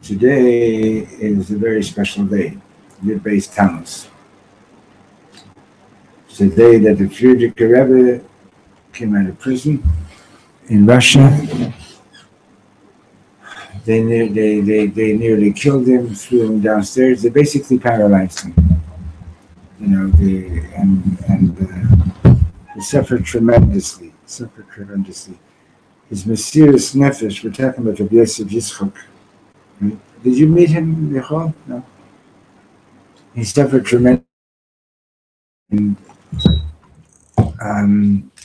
Today is a very special day, Yud-based Tammuz. It's the day that the Frierdiker Rebbe came out of prison in Russia. They nearly killed him, threw him downstairs. They basically paralyzed him. He suffered tremendously. His Mesiras Nefesh, we're talking about Reb Yitzchak. Did you meet him, Michal? No. He suffered tremendously.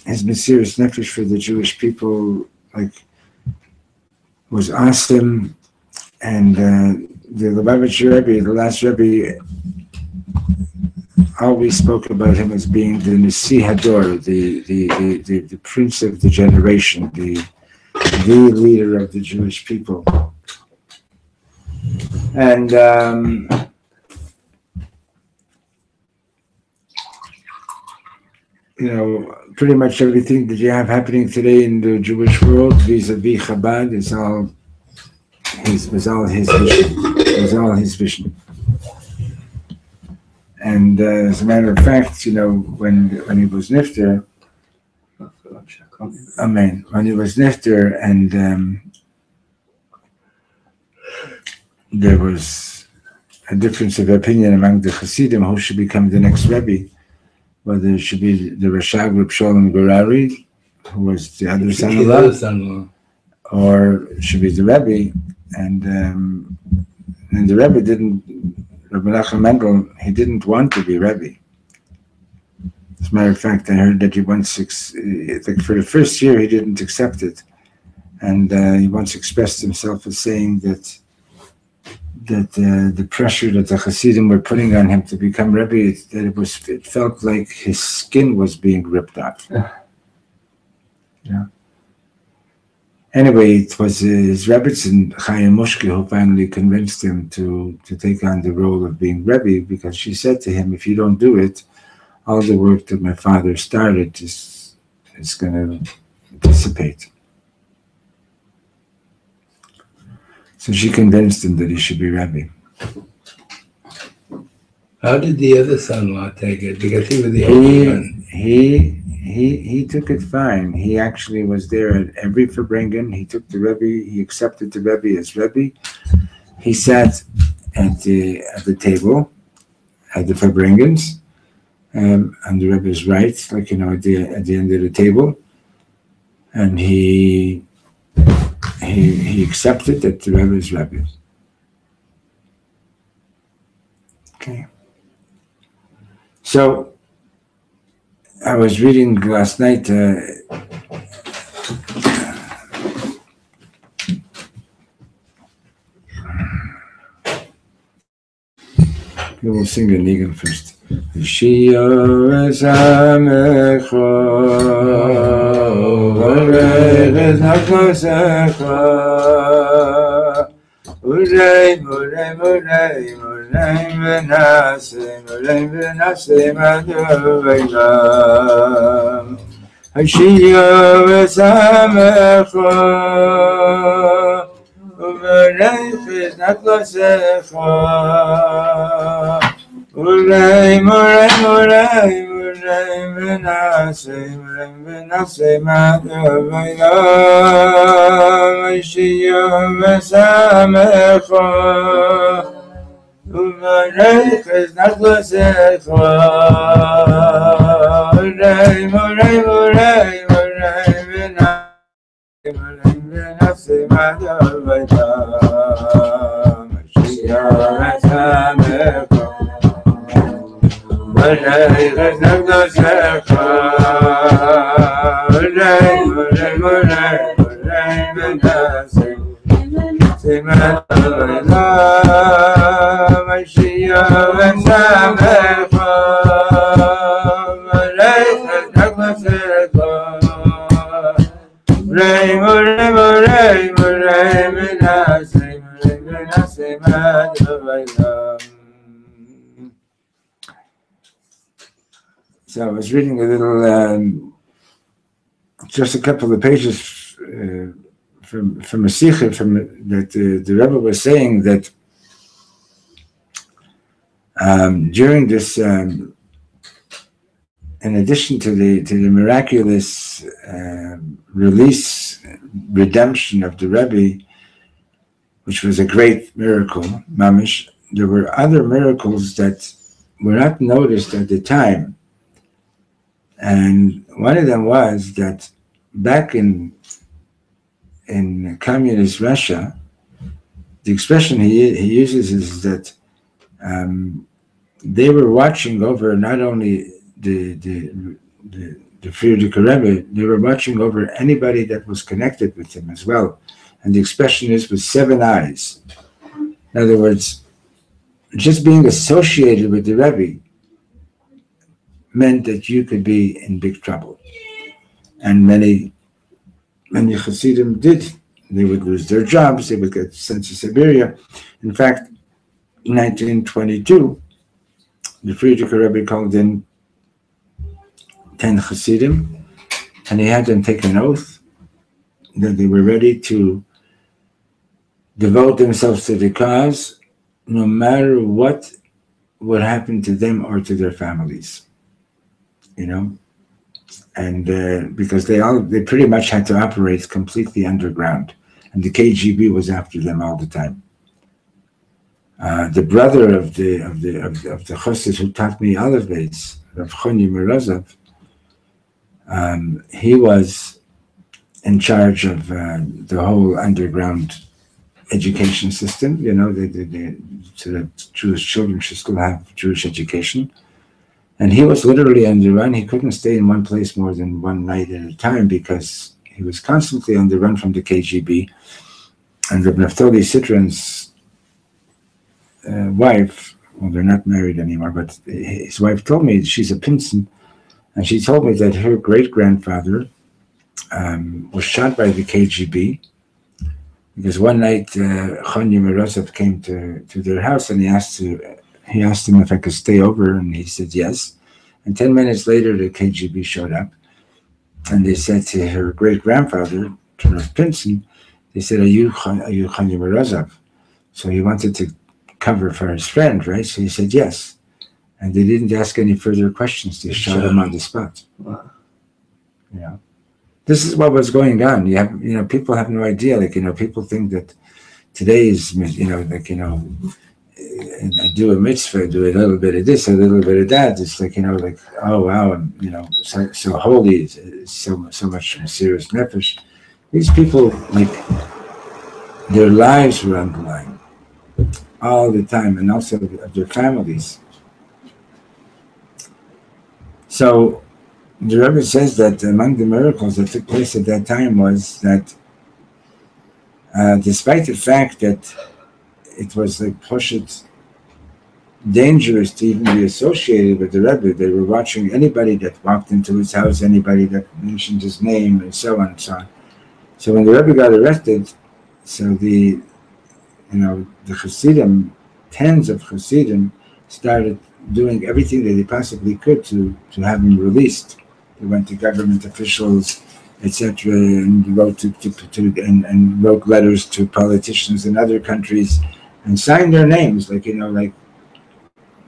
His Mesiras Nefesh for the Jewish people, was awesome. And the Lubavitcher Rebbe, the last Rebbe, always spoke about him as being the Nasi Hador, the prince of the generation, the leader of the Jewish people. And pretty much everything that you have happening today in the Jewish world vis-a-vis Chabad was all his vision. And as a matter of fact, when he was nifter, Amen. When he was nifter, and there was a difference of opinion among the Hasidim who should become the next Rebbe, whether it should be the Rashag Reb Shlomo Carlebach, who was the other son-in-law, or it should be the Rebbe, and the Rebbe didn't. Rabbi Menachem Mendel, he didn't want to be Rebbe. As a matter of fact, I heard that he once, for the first year, he didn't accept it, and he once expressed himself as saying that the pressure that the Hasidim were putting on him to become Rebbe, that it felt like his skin was being ripped off. Yeah. Anyway, it was his Rebbetzin, Chaim Mushke, who finally convinced him to take on the role of being Rebbe, because she said to him, if you don't do it, all the work that my father started is going to dissipate. So she convinced him that he should be Rebbe. How did the other son-in-law take it? Because he was the only one. He took it fine. He actually was there at every Farbrengen. He took the Rebbe. He accepted the Rebbe as Rebbe. He sat at the table at the Farbrengens, on the Rebbe's right, at the end of the table, and he accepted that the Rebbe is Rebbe. Okay. So I was reading last night. We will sing the Nigan first. So I was reading a little, just a couple of pages from a sikha that the Rebbe was saying that during this, in addition to the miraculous redemption of the Rebbe, which was a great miracle, mamish, there were other miracles that were not noticed at the time. And one of them was that back in communist Russia, the expression he uses is that they were watching over not only the Frierdiker Rebbe, they were watching over anybody that was connected with him as well. And the expression is with 7 eyes. In other words, just being associated with the Rebbe meant that you could be in big trouble. And many Hasidim did. They would lose their jobs, they would get sent to Siberia. In fact, in 1922, the Frierdiker Rebbe called in 10 Hasidim, and he had them take an oath that they were ready to devote themselves to the cause, no matter what would happen to them or to their families, and because they pretty much had to operate completely underground, and the KGB was after them all the time. The brother of the Chassid who taught me Aleph Beis, Rav Choni Morozov, he was in charge of the whole underground education system, so that Jewish children should still have Jewish education. And he was literally on the run. He couldn't stay in one place more than one night at a time because he was constantly on the run from the KGB. And Reb Naftali Citron's wife, well, they're not married anymore, but his wife told me, she's a Pinson, and she told me that her great-grandfather was shot by the KGB because one night Choni Morozov came to their house, and he asked him if I could stay over, and he said yes. And 10 minutes later, the KGB showed up, and they said to her great-grandfather, to Rav Pinson, they said, are you Choni Morozov? So he wanted to cover for his friend, right? So he said yes. And they didn't ask any further questions. They shot him on the spot. Wow. This is what was going on. People have no idea. People think that today is, do a mitzvah, do a little bit of this, a little bit of that. It's oh wow, I'm, so holy, so much serious nefesh. These people, their lives were on the line all the time, and also of their families. So the Rebbe says that among the miracles that took place at that time was that despite the fact that it was dangerous to even be associated with the Rebbe, they were watching anybody that walked into his house, anybody that mentioned his name, and so on and so on. So when the Rebbe got arrested, so the Hasidim, tens of Hasidim, started doing everything that they possibly could to have him released. They went to government officials, etc., and wrote and wrote letters to politicians in other countries, and signed their names,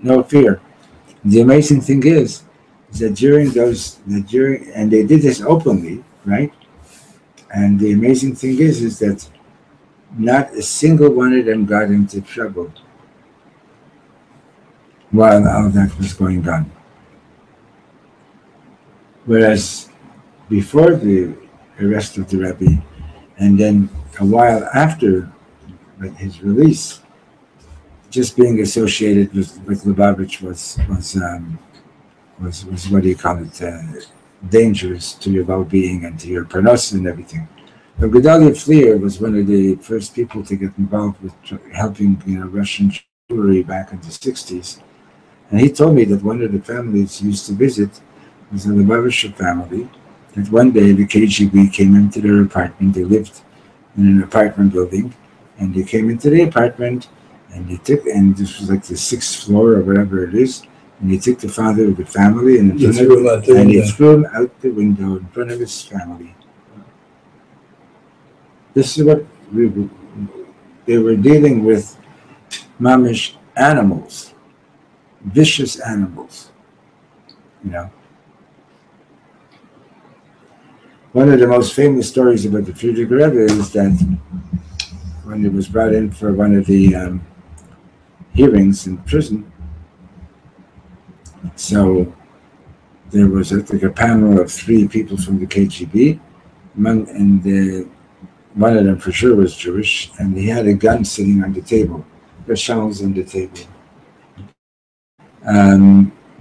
no fear. The amazing thing is that and they did this openly, right? And the amazing thing is that not a single one of them got into trouble while all that was going on. Whereas before the arrest of the Rebbe, and then a while after his release, just being associated with Lubavitch was what do you call it, dangerous to your well-being and to your parnos and everything. But Gedalia Fleer was one of the first people to get involved with helping Russian Jewry back in the 60s. And he told me that one of the families he used to visit was a Lubavitcher family, that one day the KGB came into their apartment. They lived in an apartment building, and they came into the apartment, and this was like the 6th floor or whatever it is, and he took the father of the family and he threw him out the window in front of his family. This is what they were dealing with, mamish animals, vicious animals, you know. One of the most famous stories about the Frierdiker Rebbe is that when he was brought in for one of the hearings in prison, so there was like a panel of 3 people from the KGB, and one of them for sure was Jewish, and he had a gun sitting on the table, the shells on the table.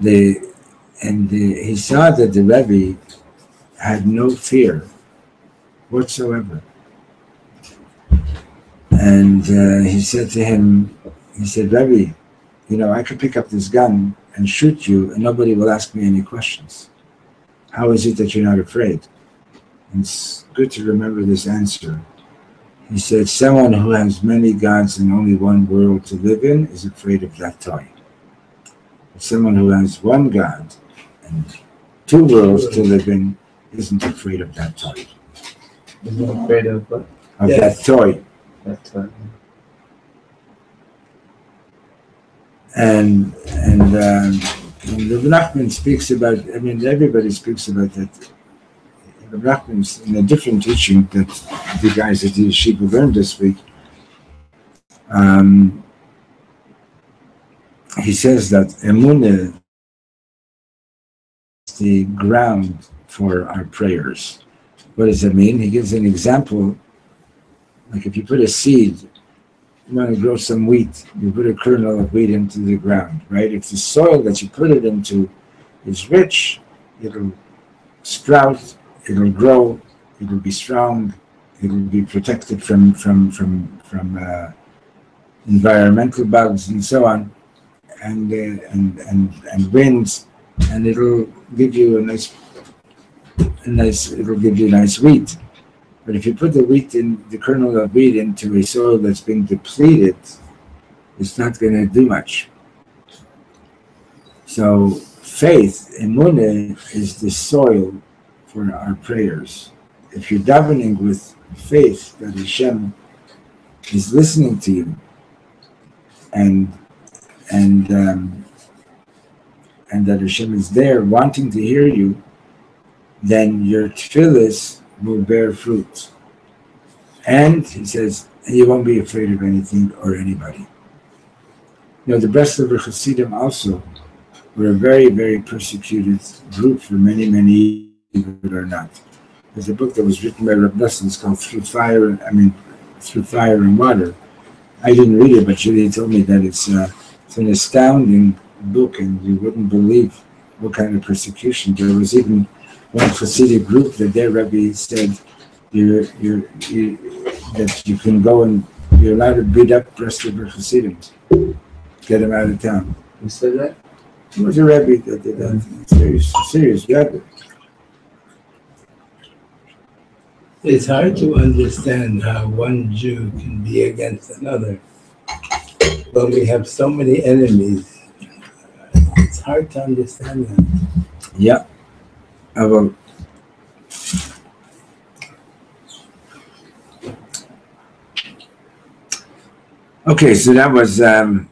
He saw that the Rebbe had no fear whatsoever. And he said to him, he said, Rebbe, you know, I could pick up this gun and shoot you and nobody will ask me any questions. How is it that you're not afraid? And it's good to remember this answer. He said, someone who has many gods and only one world to live in is afraid of that toy. But someone who has one God and 2 worlds to live in isn't afraid of that toy. Isn't afraid of what? Of that toy. That toy. And Reb Nachman speaks about, I mean, everybody speaks about that. Reb Nachman's in a different teaching that the guys at the Yeshiva learned this week. He says that emunah is the ground for our prayers. What does that mean? He gives an example, like if you put a seed, you want to grow some wheat, you put a kernel of wheat into the ground, right? If the soil that you put it into is rich, it'll sprout, it'll grow, it'll be strong, it'll be protected from environmental bugs and so on, and winds, and it'll give you it'll give you nice wheat. But if you put the kernel of wheat into a soil that's being depleted, it's not going to do much. So faith, emunah, is the soil for our prayers. If you're davening with faith that Hashem is listening to you, and that Hashem is there wanting to hear you, then your tefillos will bear fruit. And he says, you won't be afraid of anything or anybody. You know, the Breslover Hasidim also were a very, very persecuted group for many, many years, believe it or not. There's a book that was written by Reb Nosson, it's called Through Fire and Water. I didn't read it, but Julie told me that it's an astounding book, and you wouldn't believe what kind of persecution. There was even one Hasidic group that their Rebbe said that you can go and you're allowed to beat up Breslover Hasidim, get them out of town. Who said that? It was a Rebbe that did that. Serious Rebbe. It's hard to understand how one Jew can be against another. But we have so many enemies. It's hard to understand that. Yeah. Well, okay, so that was, that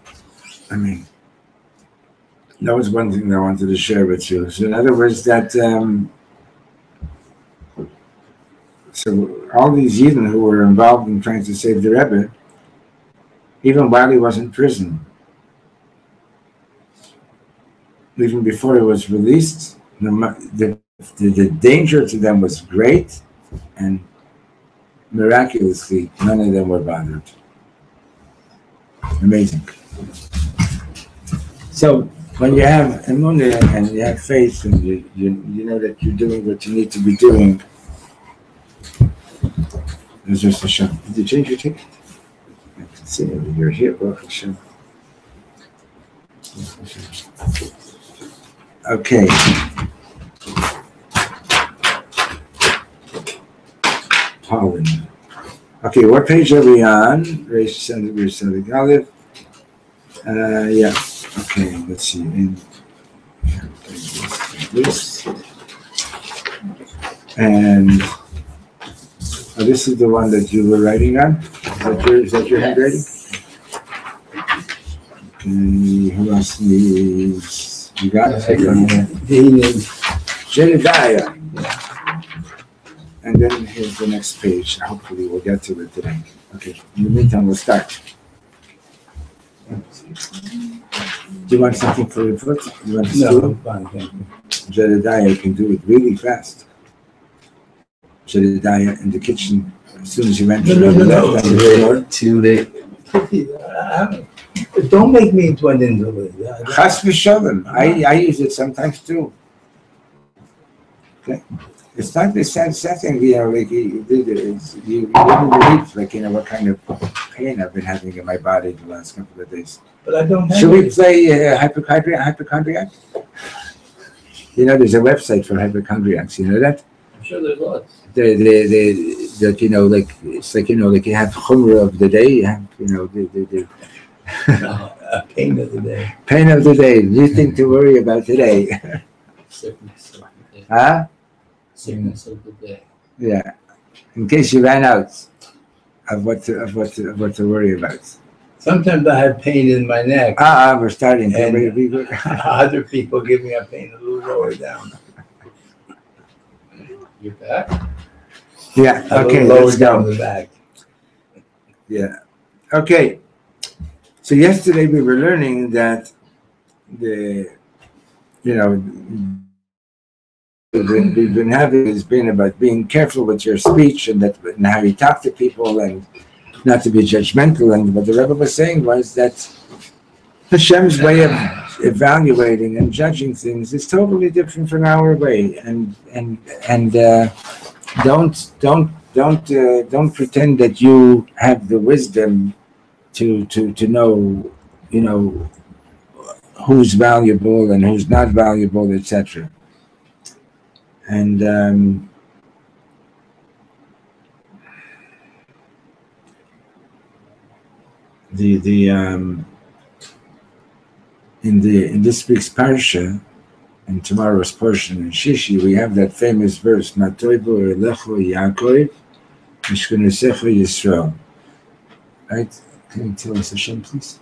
was one thing that I wanted to share with you. So in other words, that, so all these Yidden who were involved in trying to save the Rebbe, even while he was in prison, even before he was released, the danger to them was great, and miraculously, none of them were bothered. Amazing. So when you have emunah and you have faith, and you know that you're doing what you need to be doing, there's just a shot. Did you change your ticket? I can see it. You're here, Baruch Hashem. Okay. Holland. Okay, what page are we on? Yeah. Okay, let's see. This. And Oh, this is the one that you were writing on? Is that your handwriting? Who else needs? You got it? Jedediah. And then here's the next page. Hopefully we'll get to it today. Okay, in the meantime, we'll start. Do you want something for your foot? Do you want to No, I'm fine, thank you. Jedediah can do it really fast. Jedediah in the kitchen, as soon as you enter. No. Too late. Don't make me into an invalid. Chas v'sholem. I use it sometimes too. Okay. It's not the same setting, like you wouldn't believe, like, what kind of pain I've been having in my body the last couple of days. But I don't have Should we play hypochondriac? There's a website for hypochondriacs, you know that? I'm sure there's lots. Like, it's like, like you have chumrah of the day, you have, the a pain of the day. Pain of the day, new thing to worry about today. Sickness of the day. Huh? Sickness of the day. Yeah. In case you ran out of what to worry about. Sometimes I have pain in my neck. We're starting. And other people give me a pain a little lower down. You're back? Yeah. Okay. Lower Let's down go. the back. Yeah. Okay. So yesterday we were learning that we've been having has been about being careful with your speech and how you talk to people and not to be judgmental. And what the Rebbe was saying was that Hashem's way of evaluating and judging things is totally different from our way. And don't pretend that you have the wisdom to know, who's valuable and who's not valuable, etc. And in this week's parsha, in tomorrow's portion in Shishi, we have that famous verse, "Matoivu elecho Yaakov, mishkanesecha Yisrael." Right? Can you tell us Hashem, please?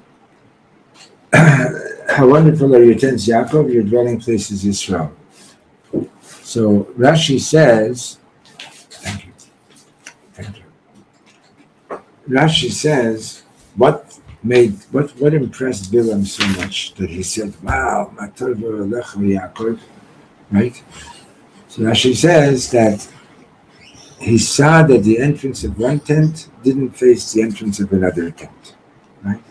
How wonderful are your tents, Yaakov, your dwelling place is Yisrael. So Rashi says, thank you. Rashi says, what impressed Bilam so much that he said, wow, Matoivu elecho Yaakov, right? So Rashi says that he saw that the entrance of one tent didn't face the entrance of another tent, right?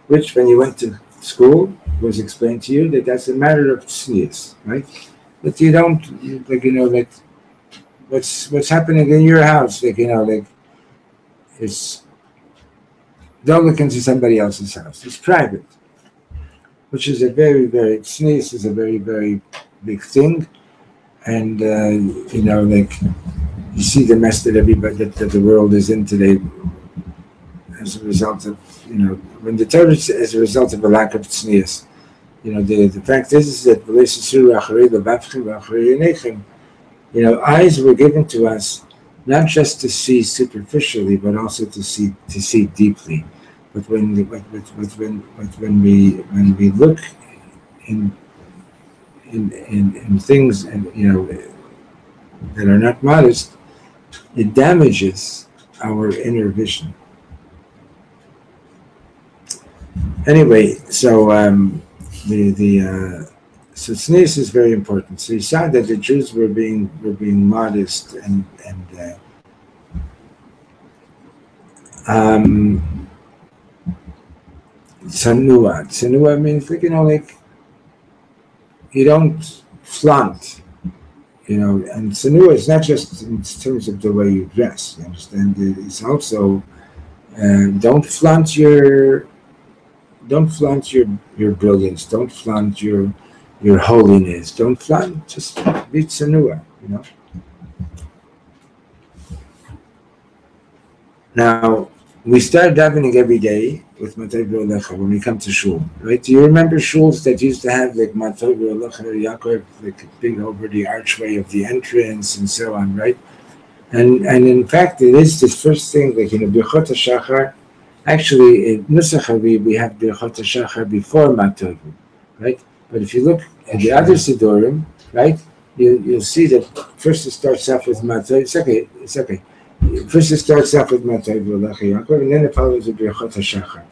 Which, when you went to school, was explained to you that that's a matter of tznius, right? That you don't, like what's happening in your house, it's, don't look into somebody else's house. It's private, which is a very, very, tznius is a very, very big thing. And, you see the mess that everybody, that the world is in today as a result of, when the Torah is as a result of a lack of tznius. The fact is that eyes were given to us not just to see superficially, but also to see deeply. But when we look in things that are not modest, it damages our inner vision. Anyway, so so tznius is very important. So he saw that the Jews were being modest and tzanua. Tzanua means you don't flaunt. And tzanua is not just in terms of the way you dress. You understand? It's also don't flaunt your brilliance. Don't flaunt your holiness. Don't flaunt. Just be tzanua. Now we start davening every day with Matoivu Elecha when we come to shul, right? Do you remember shuls that used to have like Matoivu Elecha Yaakov, like big over the archway of the entrance and so on, right? And in fact, it is the first thing, like, Birchot HaShachar, actually, in Nusach we have Birchot HaShachar before Matovu, right? But if you look at the other Sidurim, right, you'll see that first it starts off with Matovu. It's okay. First it starts off with Matovu Lecha Yaakov, and then it follows with Birchot HaShachar.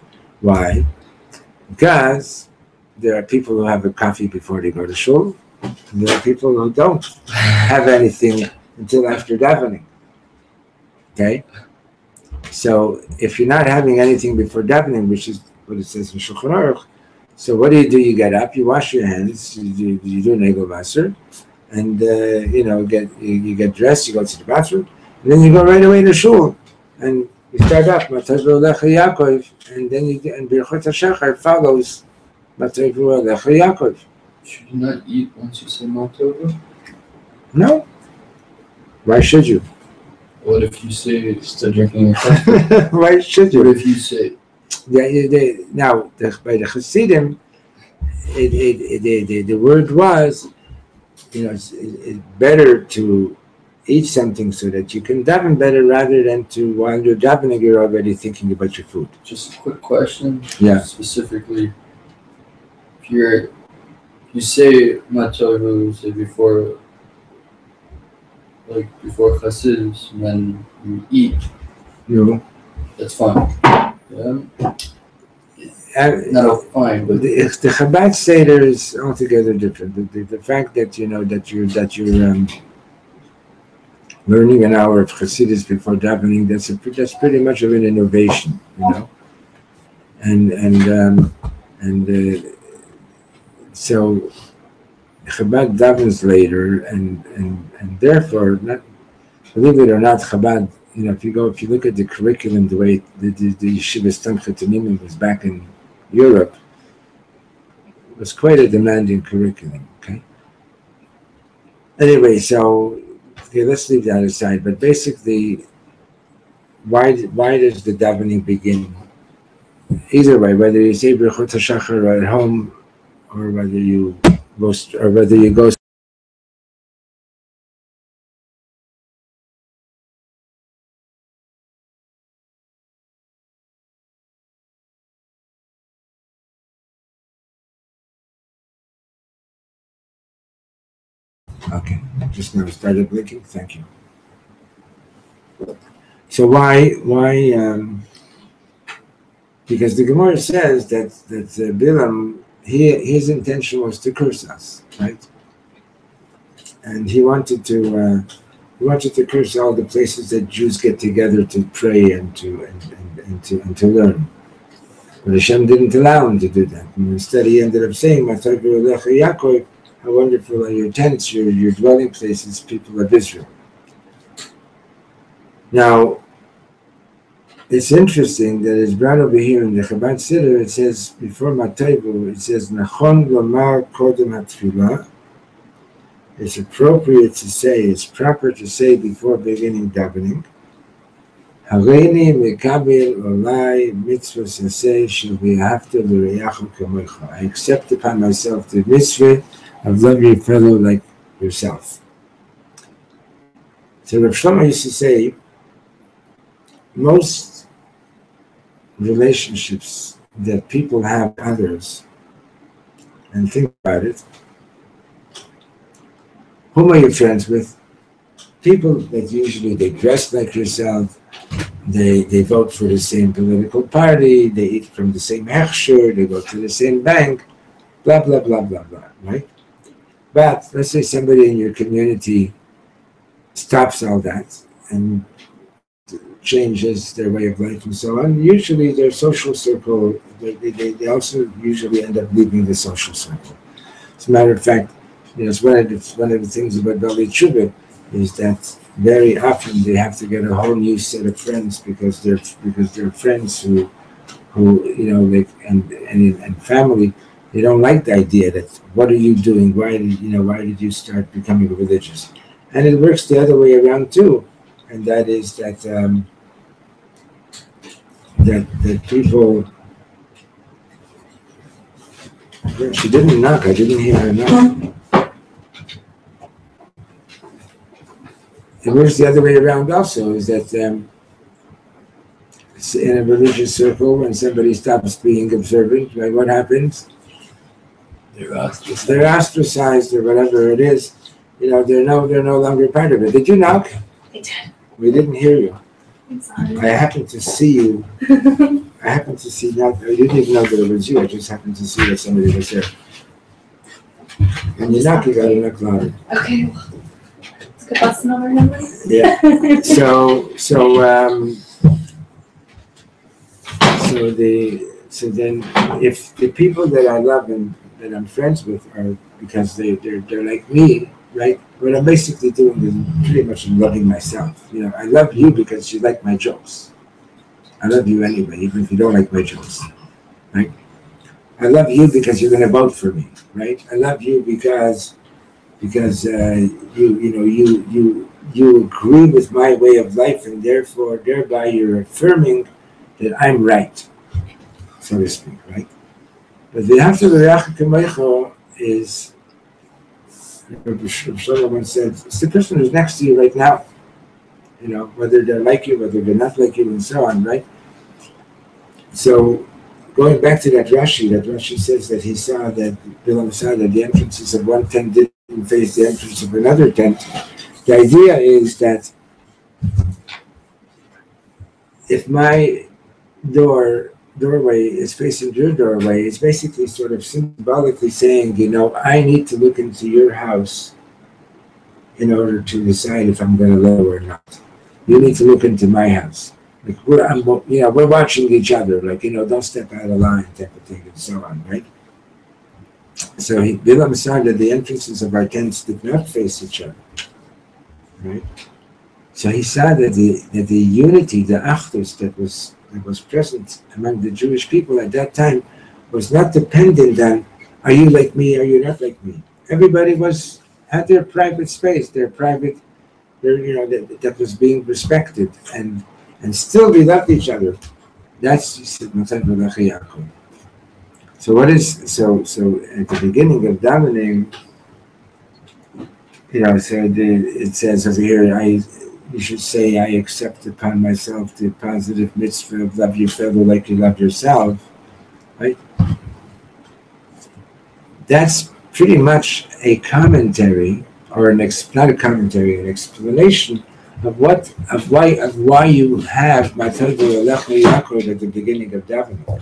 Why? Because there are people who have a coffee before they go to shul, and there are people who don't have anything until after davening. Okay? So if you're not having anything before davening, which is what it says in Shulchan Aruch, so what do? You get up, you wash your hands, you do Negel Wasser, and you get dressed, you go to the bathroom, and then you go right away to shul, and you start off Matayvu Lecha Yaakov, and then and Birchot HaShachar follows Matayvu Lecha Yaakov. Should you not eat once you say Matovu? No. Why should you? What if you say still drinking your coffee? Why should you? What if you say? Now, by the Hasidim, the word was, it's better to eat something so that you can daven better rather than to, while you're davening, you're already thinking about your food. Just a quick question. Yeah. Specifically, if you say Matovu, say before Chassidus, when you eat, that's fine. Yeah. Not fine, but the Chabad Seder is altogether different. The fact that that you're learning an hour of Chassidus before davening, that's pretty much of an innovation, and so Chabad davens later, and therefore, not, believe it or not, Chabad. If you look at the curriculum, the way the Yeshivat Simchat Shlomo was back in Europe, it was quite a demanding curriculum. Okay. Anyway, so let's leave that aside. But basically, why does the davening begin? Either way, whether you say Birchot HaShachar at home, or whether you go. Okay, just now started blinking. Thank you. So why? Because the Gemara says that Bilam, his intention was to curse us, right? And he wanted to curse all the places that Jews get together to pray and to learn. But Hashem didn't allow him to do that. And instead, he ended up saying, Yaakov, how wonderful are your tents, your dwelling places, people of Israel. Now, it's interesting that it's brought over here in the Chabad Siddur, it says, before Matayvu, it says, Nachon lomar kodem hatfilah. It's appropriate to say, it's proper to say before beginning davening, Hareini mekabel olai mitzvah saseh shel v'ahavta l'reyacha kamocha. I accept upon myself the mitzvah of love your fellow like yourself. So Reb Shlomo used to say, most relationships that people have with others, and think about it, whom are you friends with? People that usually they dress like yourself, they vote for the same political party, they eat from the same hechsher, they go to the same bank, blah, blah, blah, blah, blah, right? But let's say somebody in your community stops all that and changes their way of life and so on. Usually their social circle, they also usually end up leaving the social circle. As a matter of fact, it's one of the things about Bali Tshuva is that very often they have to get a whole new set of friends because they're friends who and family. They don't like the idea that what are you doing? Why did you start becoming religious? And it works the other way around too, and that is that that people. She didn't knock. I didn't hear her knock. It works the other way around also, is that in a religious circle, when somebody stops being observant, right, what happens? They're ostracized. They're ostracized or whatever it is. You know, they're no longer part of it. Did you knock? I did. We didn't hear you. I'm sorry. I happened to see you. I happened to see not. I didn't even know that it was you. I just happened to see that somebody was there. And you knock, you gotta knock louder. Okay, well, it's a good lesson over memory. Yeah. So then if the people that I love and that I'm friends with are because they're like me, right? What I'm basically doing is pretty much loving myself. You know, I love you because you like my jokes. I love you anyway, even if you don't like my jokes, right? I love you because you're going to vote for me, right? I love you because you agree with my way of life, and thereby you're affirming that I'm right, so to speak, right? But the after the Kamecho is, Reb Shlomo once said, it's the person who's next to you right now. You know, whether they're like you, whether they're not like you, and so on, right? So, going back to that Rashi says that he saw that Bilam saw that the entrances of one tent didn't face the entrance of another tent. The idea is that if my doorway is facing your doorway, it's basically sort of symbolically saying, you know, I need to look into your house in order to decide if I'm going to live or not. You need to look into my house. Like we're watching each other. Like, you know, don't step out of line, type of thing, and so on, right? So Bilam saw that the entrances of our tents did not face each other, right? So he saw that the unity, the achdus that was present among the Jewish people at that time was not dependent on, are you like me, are you not like me? Everybody had their private space, that was being respected, and still we loved each other. That's so what is so at the beginning of davening, you know, it says over here, you should say, I accept upon myself the positive mitzvah of love your fellow like you love yourself, right? That's pretty much a commentary, or not a commentary, an explanation of why you have Matadu Alecha Yaakov at the beginning of davening.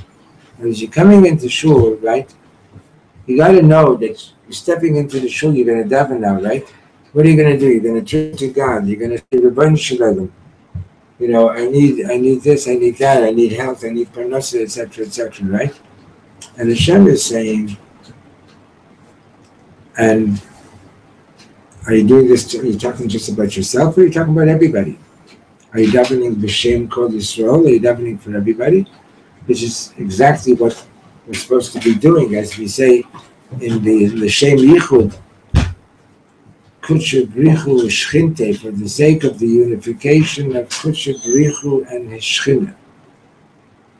And as you're coming into shul, right, you got to know that you're stepping into the shul, you're going to daven now, right? What are you going to do? You're going to turn to God. You're going to say, Rebbeinu Shalom. You know, I need this, I need that, I need health, I need parnasa, etc., right? And Hashem is saying, and are you doing this? Are you talking just about yourself, or are you talking about everybody? Are you davening b'shem kol Yisrael? Are you davening for everybody? Which is exactly what we're supposed to be doing, as we say in the Shem Yichud, Kudsha Brichu Shchinte, for the sake of the unification of Kudsha Brichu and his Shchina.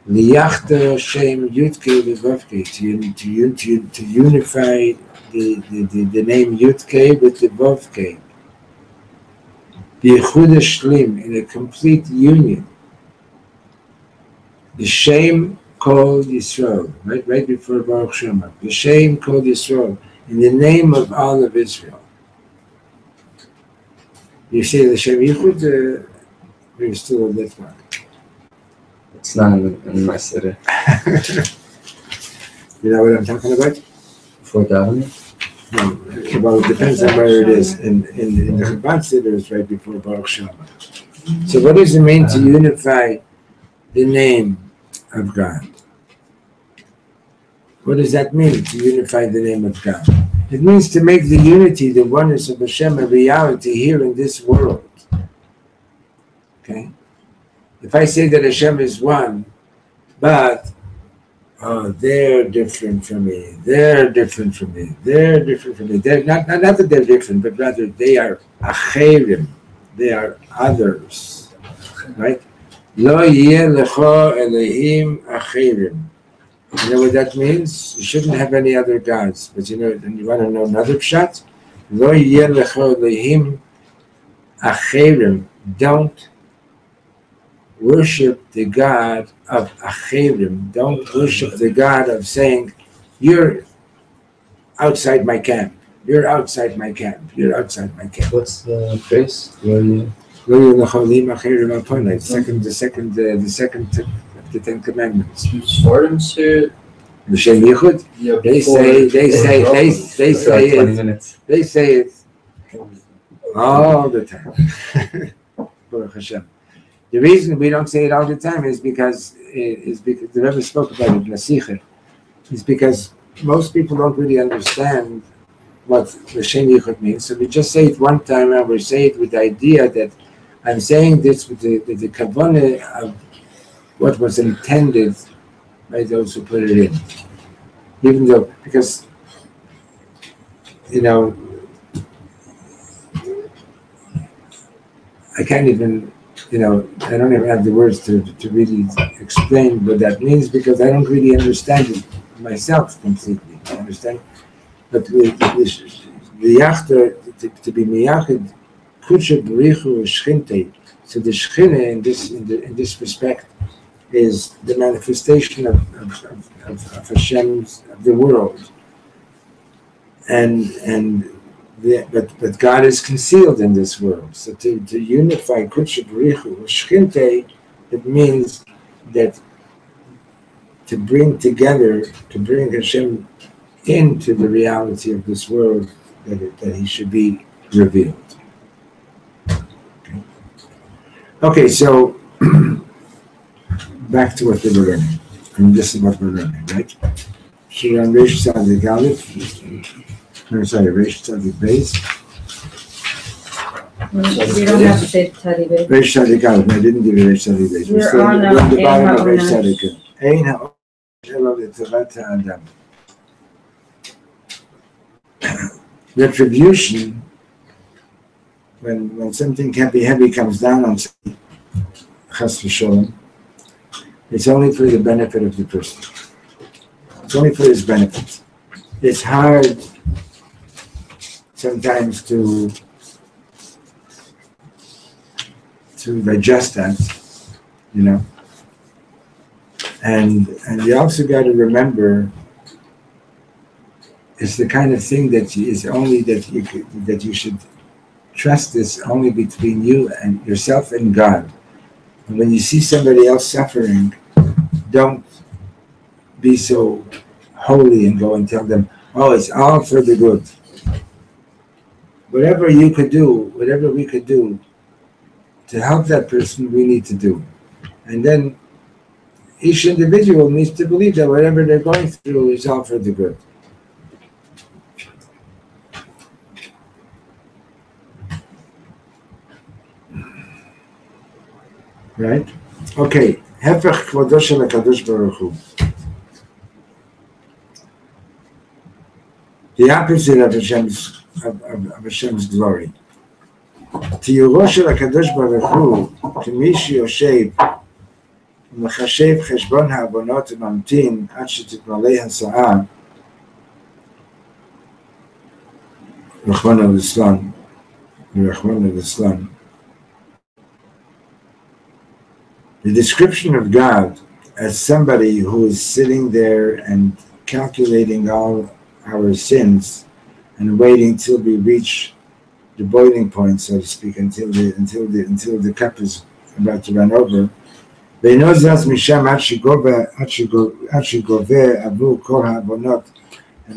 Liyachta Shem Yudke Vavke, to unify the name Yudke with the Vavke. B'yichud Shlim, in a complete union. The Shem called Yisrael, right before Baruch Shema. The Shem called Yisrael, in the name of all of Israel. You say the Shem Yichud, or you still on that one? It's not in my city. You know what I'm talking about? Before davening? No, well, it depends on where it is. In the Chabad Siddur, it's right before Baruch Shema. So what does it mean to unify the name of God? What does that mean, to unify the name of God? It means to make the unity, the oneness of Hashem, a reality here in this world. Okay? If I say that Hashem is one, but they're different from me, they're different from me, they're different from me. They're not that they're different, but rather they are acherim, they are others, right? Lo yeh lecho Elohim acherim. You know what that means? You shouldn't have any other gods. But you know, and you want to know another pshat? Lo yeh lecho Elohim Acherim, don't worship the God of Acherim. Don't worship the God of saying, you're outside my camp. You're outside my camp. You're outside my camp. What's the phrase? Where you? The second of the Ten Commandments. Forums here? The Shem Yichud. Yeah, They say it all the time. Baruch Hashem. The reason we don't say it all the time is because the Rebbe spoke about it in the Sikha. Is because most people don't really understand what the Shem Yichud means. So we just say it one time, and we say it with the idea that I'm saying this with the kavanah of what was intended by those who put it in. Even though, because, I can't even, I don't even have the words to really explain what that means, because I don't really understand it myself completely. I understand? But the yachter, to be miyachid, kudsha b'richu shchinte. So the shchine in this respect is the manifestation of Hashem's, of the world, but God is concealed in this world. So to unify kudsha b'richu shchinte, it means that to bring Hashem into the reality of this world, that he should be revealed. Okay, so back to what we were learning. This is what we're learning, right? So we're on Reish Tzadik Aleph. No, sorry, Reish Tzadik Beis. We don't have to say Tzadik Beis. Reish Tzadik Aleph. I didn't give you Reish Tzadik Beis. We're on the bottom of Reish Ein Tzadik. Ein ha'osh elo l'torat ha'adam. Retribution, when something heavy comes down on something, chas v'sholem, it's only for the benefit of the person. It's only for his benefit. It's hard sometimes to digest that, and you also got to remember, it's the kind of thing that is only that you should trust this only between you and yourself and God. And when you see somebody else suffering, don't be so holy and go and tell them, oh, it's all for the good. Whatever we could do to help that person, we need to do. And then each individual needs to believe that whatever they're going through is all for the good. Right? Okay. Hefech kvodo shel HaKadosh Baruch Hu. The opposite of Hashem's glory. Tiyuro shel HaKadosh Baruch Hu, k'mi sheyoshev ומחשב חשבון העוונות וממתין עד שתתמלא הסעה, רחמנא ליצלן. The description of God as somebody who is sitting there and calculating all our sins and waiting till we reach the boiling point, so to speak, until the cup is about to run over. And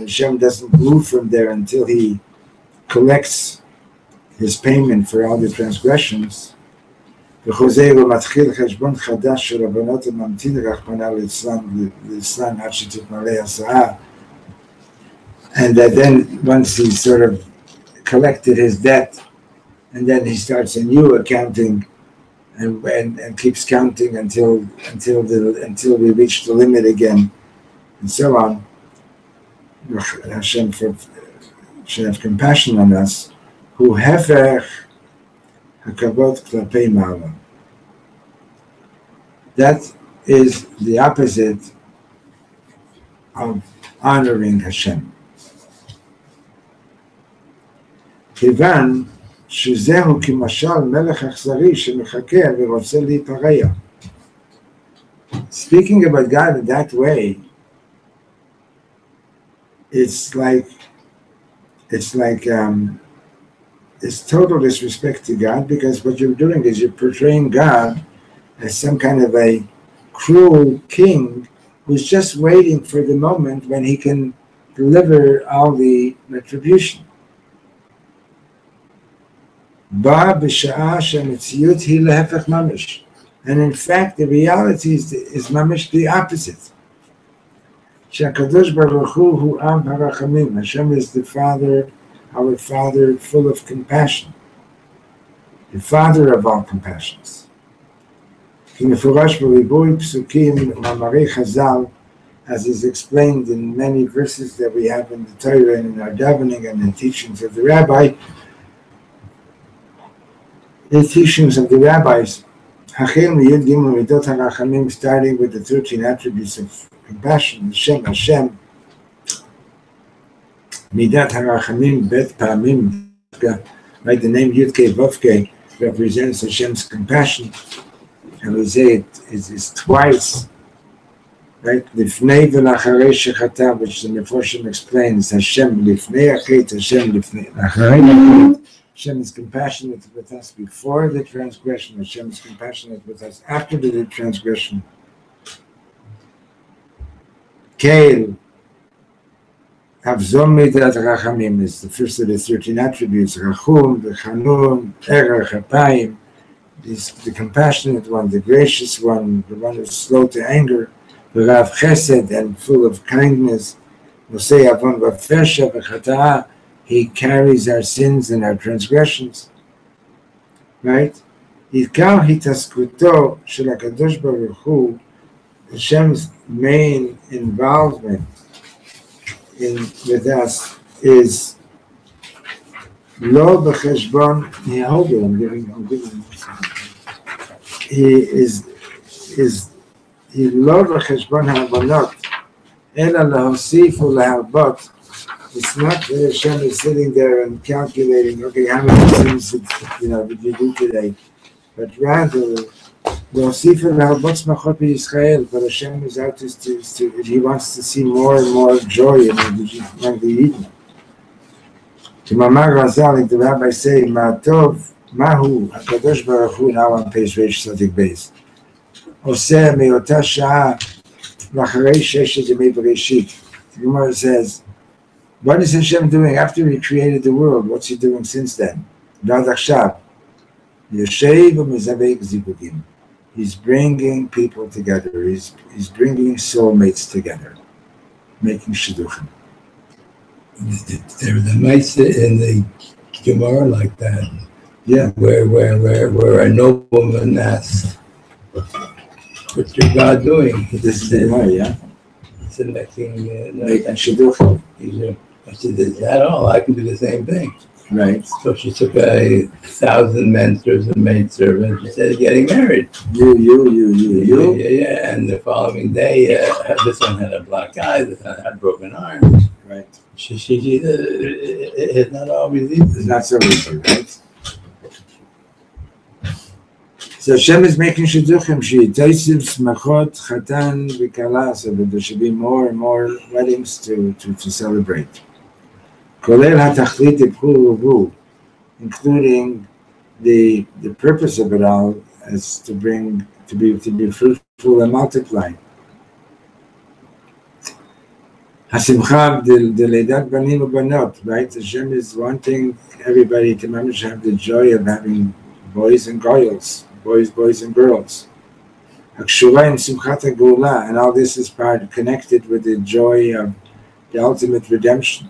Hashem doesn't move from there until he collects his payment for all the transgressions. And that then once he sort of collected his debt, and then he starts a new accounting and keeps counting until we reach the limit again, and so on. Hashem should have compassion on us. Hu hefech hakavod klapei ma'ala. That is the opposite of honoring Hashem. Kivan שזהו כמשל מלך אכזרי שמחכה ורוצה להיפרע. Speaking about God in that way, it's total disrespect to God, because what you're doing is you're portraying God as some kind of a cruel king who's just waiting for the moment when he can deliver all the retribution. And in fact, the reality is mamish the opposite. Hashem is the Father, our Father, full of compassion, the Father of all compassions. As is explained in many verses that we have in the Torah and in our davening and the teachings of the rabbis, starting with the 13 attributes of compassion, Hashem, Midat HaRachamim, Bet Pa'amim, right? The name Yud-Kei Vav-Kei represents Hashem's compassion, and we say it is twice, right? Lifnei v'lacharei shechata, which the Meforshim explains, Hashem lifnei achet, Hashem lifnei achet. Hashem is compassionate with us before the transgression. Hashem is compassionate with us after the transgression. Keil, Avzom Midat Rachamim is the first of the 13 attributes. Rachum, V'chanun, Erech, Apayim, is the compassionate one, the gracious one, the one who's slow to anger. V'rav Chesed, and full of kindness. Nosei Avon V'fesha V'chata'ah, he carries our sins and our transgressions. Right? Ikar hitaskuto shel HaKadosh Baruch Hu, Hashem's main involvement with us is lo b'cheshbon. I'm giving. He lo b'cheshbon ha'avonot ela lahosif u'leharbot. It's not that Hashem is sitting there and calculating, okay, how many sins did you do today? But rather, but Hashem is out to he wants to see more and more joy in the Eden. To Mamar Razal, like the rabbi say, Ma'atov, Mahu, HaKadosh Baruch Hu, now on page Reish Tzadik Beis. Oseh me'ota sha'a, v'acharei sheshet yemei b'reshit. The Gemara says, what is Hashem doing after he created the world? What's he doing since then?Vad achshav, yoshev u'mezavek zivugim. He's bringing people together. He's bringing soulmates together, making shidduchim. There might sit in the Gemara like that. Yeah. Where a nobleman asks, "What's your God doing?" This is the Gemara, yeah. He's making shidduchim. I said, "Is that all? I can do the same thing." Right. So she took 1,000 mensters and maidservants. She said, "Getting married." You. Yeah. And the following day, this one had a black eye. This one had broken arms. Right. She it's not always easy. It's not so easy, right? So Hashem is making shidduchim. She taisiv smachot chatan v'kala, so that there should be more and more weddings to celebrate. Kolel hatachlit ibhu, including the purpose of it all is to be fruitful and multiply. Hasimcha deleidat banim ubanot, right? Hashem is wanting everybody to have the joy of having boys and girls, boys and girls. Hakshura and simchat hagula, and all this is connected with the joy of the ultimate redemption.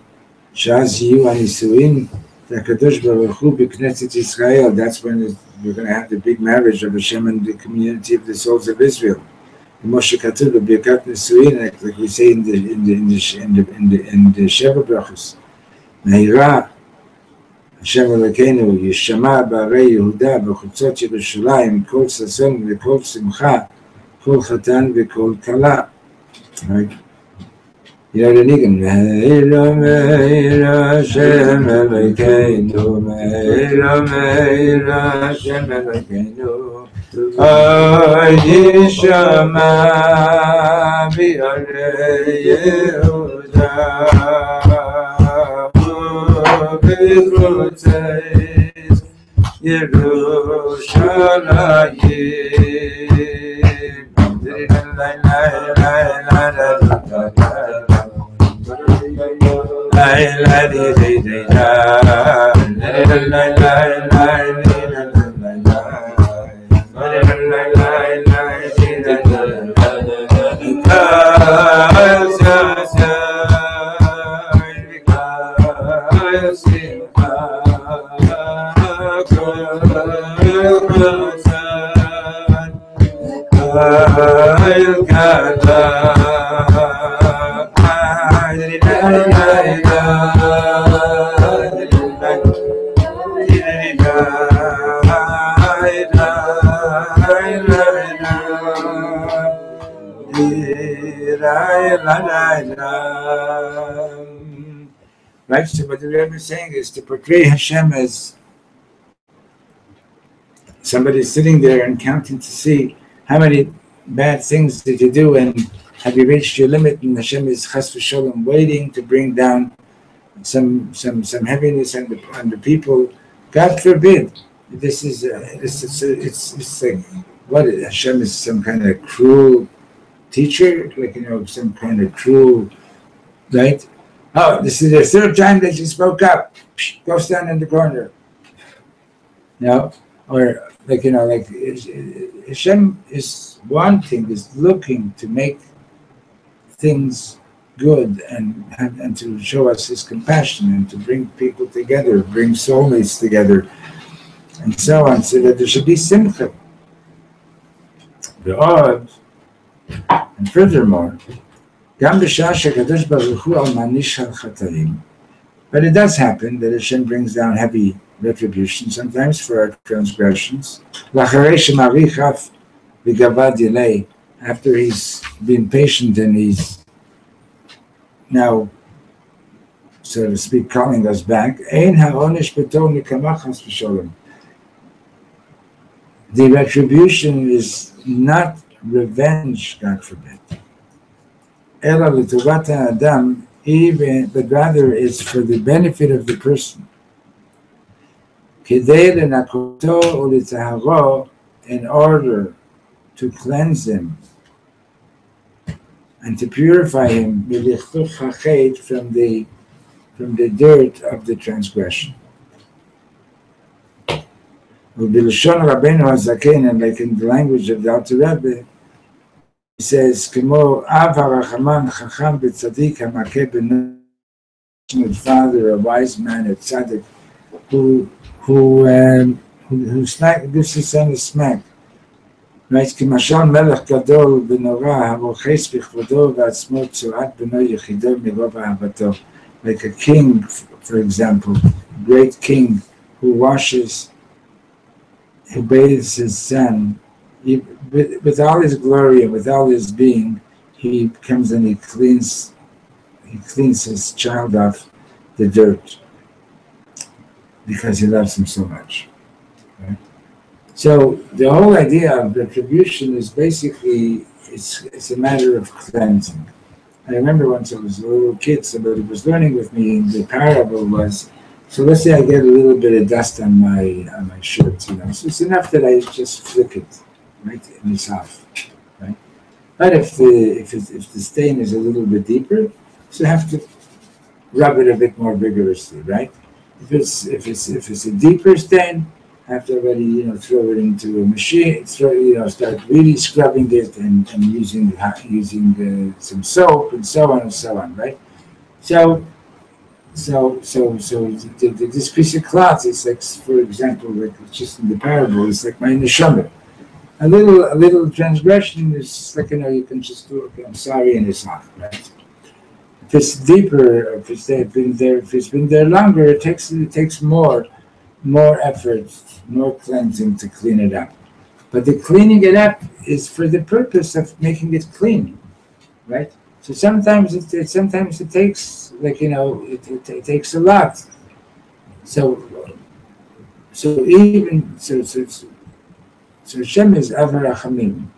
Shaz Yu Anisuin, the Kadosh Baruch Hu b'Knesset Israel. That's when we're going to have the big marriage of Hashem and the community of the souls of Israel. Moshe Katuv b'Birkat Nisuin, like we say in the Sheva Brachos. Meira Hashem Elokeinu Yishama b'Arei Yehuda b'Chutzot Yerushalayim Kol Sason v'Kol Simcha Kol Chatan v'Kol Kala. Right. You know the nigun. Meira meira Hashem Elokeinu. Meira meira Hashem Elokeinu. Ay Yishama B'Yarei Yehuda. Perpetuates Yerushalayim. Right, so what the Rebbe is saying is to portray Hashem as somebody sitting there and counting to see how many bad things did you do and have you reached your limit, and Hashem is chas v'sholom waiting to bring down some heaviness on the people. God forbid. This is it's like what Hashem is some kind of cruel teacher, like some kind of cruel, right? Oh, this is the third time that you spoke up. Go stand in the corner. Or like Hashem is wanting, is looking to make things good and to show us His compassion and to bring people together, bring soulmates together, and so on, so that there should be simcha. The odd, and furthermore, but it does happen that Hashem brings down heavy retribution sometimes for our transgressions. After He's been patient and He's now, so to speak, calling us back. The retribution is not revenge, God forbid. But rather it's for the benefit of the person. In order to cleanse him and to purify him from the dirt of the transgression. And like in the language of the Alter Rebbe, he says, father, a wise man, a tzaddik, who gives his son a smack. Right? Like a king, for example, a great king who bathes his son, with all his glory and with all his being, he comes and he cleans his child off the dirt because he loves him so much. Right? So the whole idea of retribution is basically it's a matter of cleansing. I remember once I was a little kid, somebody was learning with me, and the parable was, so let's say I get a little bit of dust on my shirt, so it's enough that I just flick it, right, and it's off, right? But if the stain is a little bit deeper, so I have to rub it a bit more vigorously, right? If it's a deeper stain, I have to already throw it into a machine, start really scrubbing it and using some soap and so on, right? So this piece of cloth is like, for example, like just in the parable, it's like my neshama. A little transgression is like you can just do it. I'm sorry, and it's off, right? If it's deeper, if it's been there longer, it takes more effort, more cleansing to clean it up. But the cleaning it up is for the purpose of making it clean, right? So sometimes it takes, like, it takes a lot. So Hashem is Avar Achamim.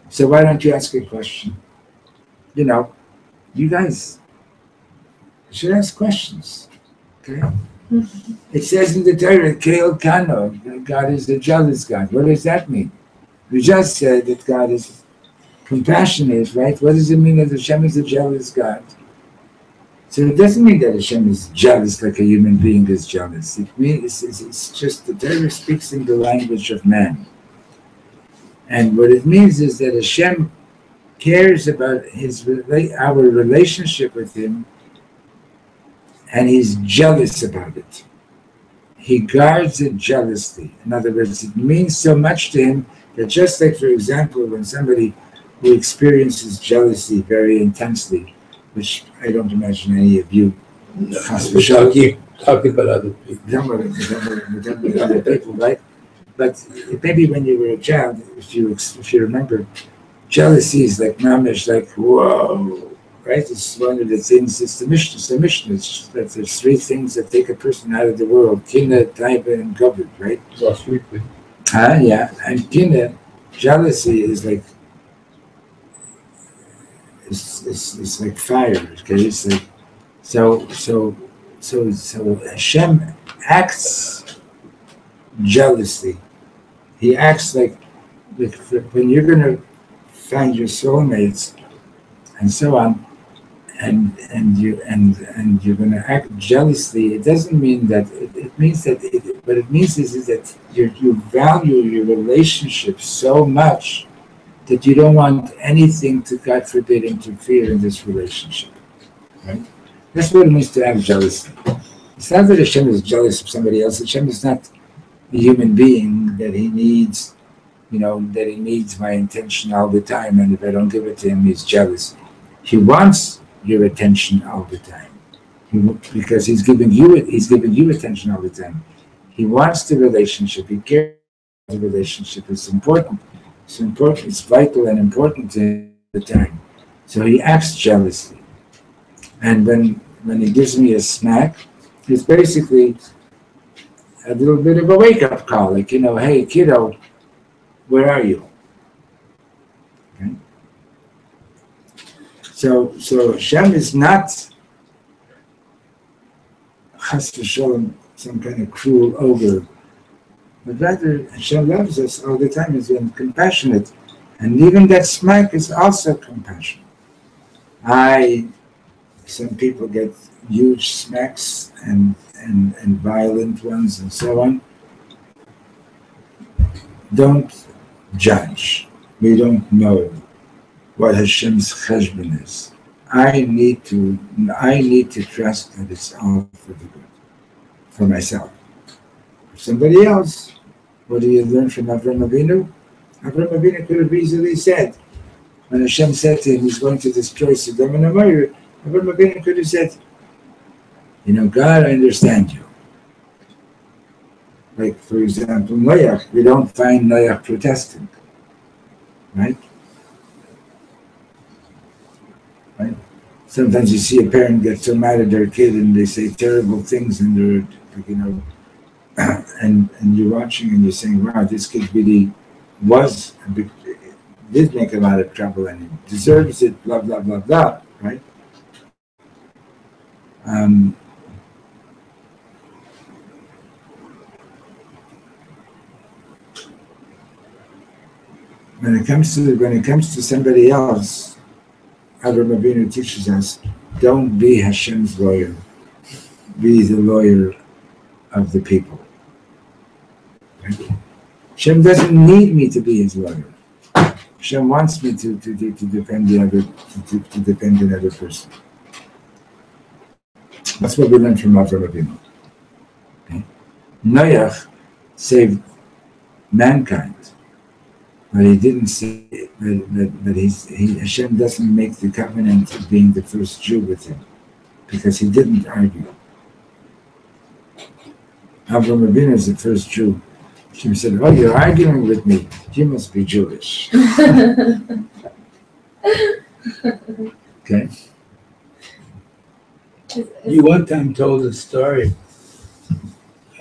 So why don't you ask a question? You guys should ask questions. Okay? It says in the Torah, Keil Kano, God is a jealous God. What does that mean? We just said that God is compassionate, right? What does it mean that Hashem is a jealous God? So it doesn't mean that Hashem is jealous like a human being is jealous. It means it's just the Torah speaks in the language of man. And what it means is that Hashem cares about our relationship with Him, and He's jealous about it. He guards it jealously. In other words, it means so much to Him that just like, for example, when somebody who experiences jealousy very intensely, which I don't imagine any of you talking about other people. Other people, right? But maybe when you were a child, if you remember, jealousy is like mamish, like whoa, right? It's one of the things. It's the Mishnah. It's that there's three things that take a person out of the world: kina, taiba, and gavud, right? Last week. Yeah. And kina, jealousy is like it's like fire. Okay, it's like so Hashem acts jealously. He acts like when you're going to find your soulmates and so on, and you're going to act jealously. It doesn't mean that. It means that. What it means is that you value your relationship so much that you don't want anything to, God forbid, interfere in this relationship. Right? That's what it means to act jealously. It's not that Hashem is jealous of somebody else. Hashem is not a human being that He needs, that He needs my attention all the time, and if I don't give it to Him, He's jealous. He wants your attention all the time, because He's giving you attention all the time. He wants the relationship. He cares about the relationship. It's important. It's important. It's vital and important to him all the time. So He acts jealously, and when He gives me a smack, it's basically a little bit of a wake-up call, like, hey, kiddo, where are you? Okay. So Hashem is not, chas v'sholem, some kind of cruel ogre, but rather Hashem loves us all the time. He's been compassionate, and even that smack is also compassion. Some people get huge smacks and violent ones and so on. Don't judge. We don't know what Hashem's cheshbon is. I need to trust that it's all for the good, for myself. For somebody else, what do you learn from Avraham Avinu? Avraham Avinu could have easily said, when Hashem said to him, He's going to destroy Sodom and Gomorrah, Avraham Avinu could have said, God, I understand you. Like, for example, Noach, we don't find Noach protesting, right? Right? Sometimes you see a parent get so mad at their kid and they say terrible things, and they're, and you're watching and you're saying, wow, this kid really did make a lot of trouble and he deserves it, blah, blah, blah, blah, right? When it comes to somebody else, Avraham Avinu teaches us, don't be Hashem's lawyer. Be the lawyer of the people. Right? Hashem doesn't need me to be His lawyer. Hashem wants me to defend to defend another person. That's what we learned from Avraham Avinu. Okay? Noach saved mankind. But he didn't say that Hashem doesn't make the covenant of being the first Jew with him, because he didn't argue. Avraham Avinu is the first Jew. Hashem said, "Oh, you're arguing with me. You must be Jewish." Okay. You one time told a story.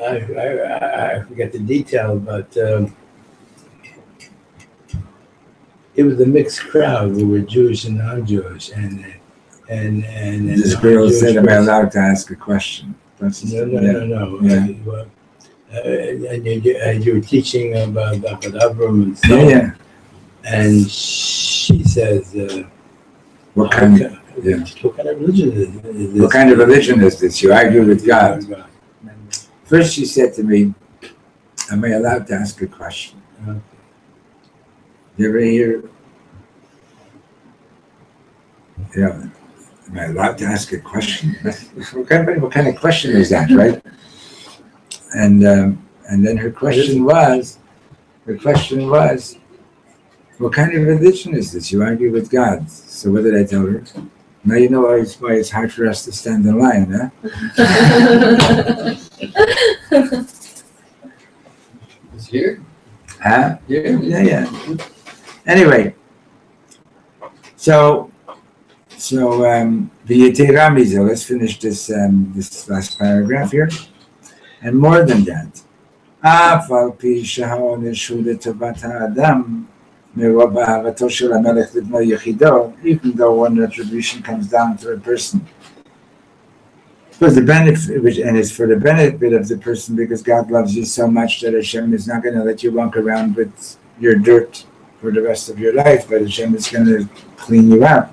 I forget the detail, but it was a mixed crowd. We were Jewish and non-Jewish, and This girl said, "Am I allowed to ask a question?" That's No. Yeah. And you were teaching about Avram and so on. Yeah. And she says, What kind of religion is this? What kind of religion is this? You argue with God. First, she said to me, "Am I allowed to ask a question?" Okay. You ever hear? Am I allowed to ask a question? What kind of question is that, right? And then her question was, what kind of religion is this? You argue with God. So what did I tell her? Now you know why it's hard for us to stand in line, huh? It's here? Huh? Here? Yeah. Anyway, so the Yeteramiza, let's finish this this last paragraph here. And more than that, even though one retribution comes down to a person, for the benefit, and it's for the benefit of the person, because God loves you so much that Hashem is not going to let you walk around with your dirt for the rest of your life, but Hashem is going to clean you out.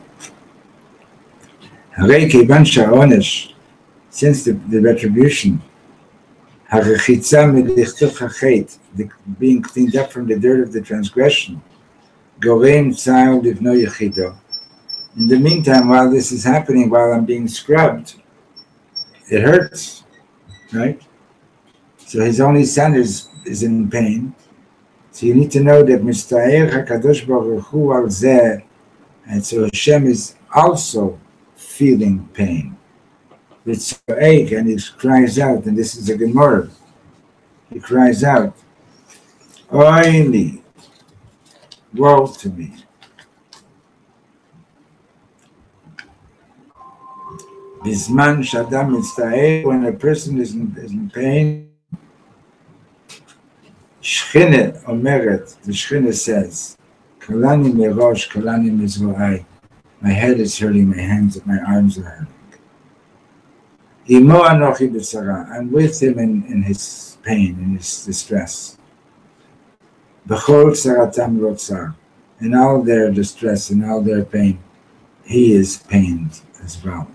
Since the retribution, the being cleaned up from the dirt of the transgression, in the meantime, while this is happening, while I'm being scrubbed, it hurts, right? So his only son is in pain. So you need to know that Mista'er HaKadosh Baruch Hu al zeh, and so Hashem is also feeling pain. It's ache, and he cries out, and this is a Gemara. He cries out, "Oini, woe to me! Bisman Shadam Mitzta'eh, when a person is in pain, Shchine Omeret, the Shchine says, Kalani Merosh, Kalani Mizro'ai, my head is hurting, my arms are hurting. Imo Anochi B'Sara, I'm with him in his pain, in his distress. B'chol Tzaratam Rotzar, in all their distress, in all their pain, he is pained as well.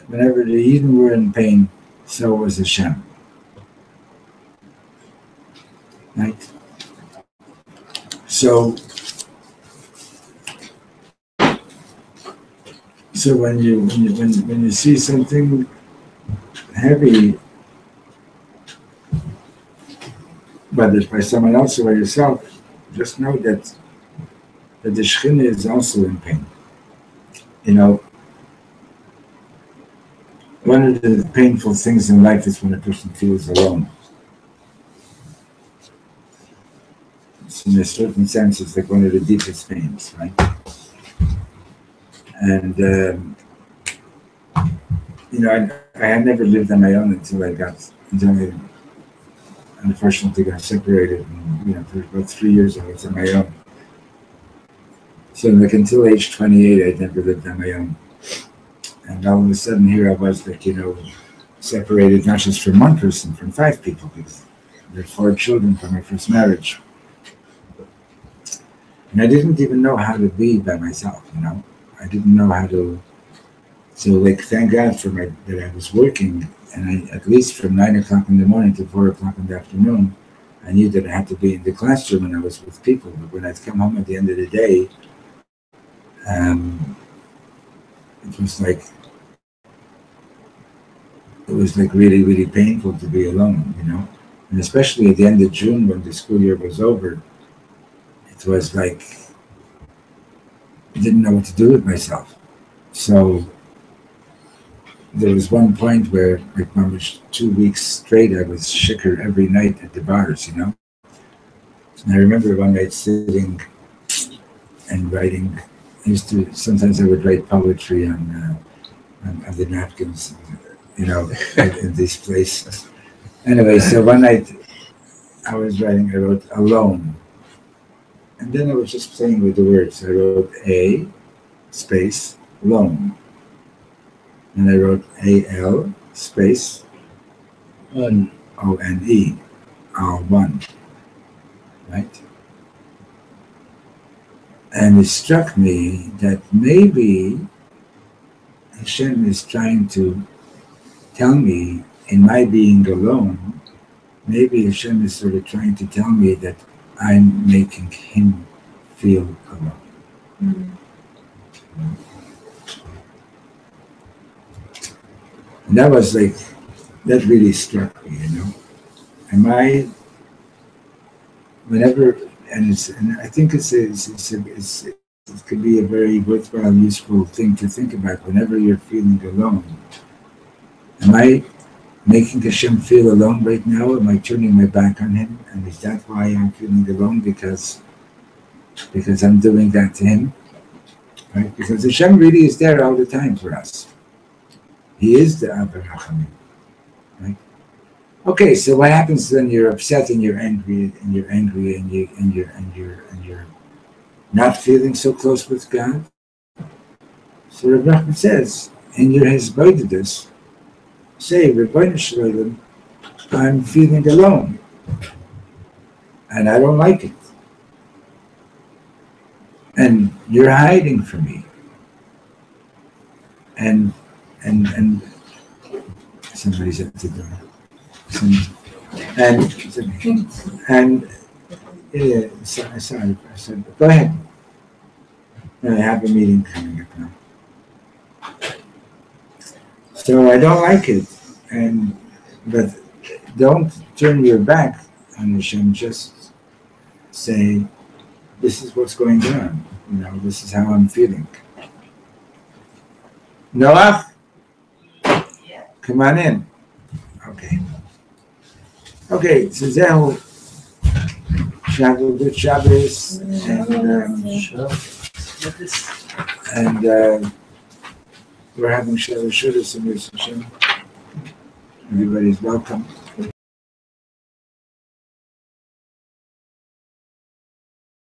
Whenever the Eden were in pain, so was Hashem. Right? So when you see something heavy, whether it's by someone else or by yourself, just know that the Shekhinah is also in pain. You know, one of the painful things in life is when a person feels alone. It's, in a certain sense, it's like one of the deepest pains, right? And, you know, I had never lived on my own until I unfortunately got separated. And, you know, for about 3 years I was on my own. So like until age 28, I'd never lived on my own. And all of a sudden here I was, like, you know, separated not just from one person, from 5 people, because there were 4 children from my first marriage. And I didn't even know how to be by myself, you know. I didn't know how to. So, like, thank God that I was working, and at least from 9 o'clock in the morning to 4 o'clock in the afternoon, I knew that I had to be in the classroom and I was with people. But when I'd come home at the end of the day, it was like really, really painful to be alone, you know. And especially at the end of June, when the school year was over, it was like I didn't know what to do with myself. So there was one point where, like, almost 2 weeks straight, I was shikar every night at the bars, you know. And I remember one night sitting and writing. Sometimes I would write poetry on the napkins, in these places. Anyway, so one night I wrote alone. And then I was just playing with the words. I wrote A space lone. And I wrote AL space One. ONE, all one. Right? And it struck me that maybe Hashem is trying to tell me in my being alone, maybe Hashem is sort of trying to tell me that I'm making him feel alone. Mm. And that really struck me, Am I, whenever, and I think it could be a very worthwhile, useful thing to think about whenever you're feeling alone. Am I making Hashem feel alone right now? Am I turning my back on him? And is that why I'm feeling alone? Because I'm doing that to him? Right? Because Hashem really is there all the time for us. He is the Abba Rachamim. Right? Okay, so what happens when you're upset and you're angry and you're not feeling so close with God? So Reb Nachman says, in your Hezbollah, say, Rebbeinu Shalom, I'm feeling alone, and I don't like it, and you're hiding from me, and somebody's at the door, and yeah, sorry, go ahead. I have a meeting coming up now. So I don't like it, but don't turn your back on Hashem. Just say, "This is what's going on. This is how I'm feeling." Noach, come on in. Okay. So Zehu, good Shabbos, and we're having Shabbos Shudas and Hashem. Everybody's welcome.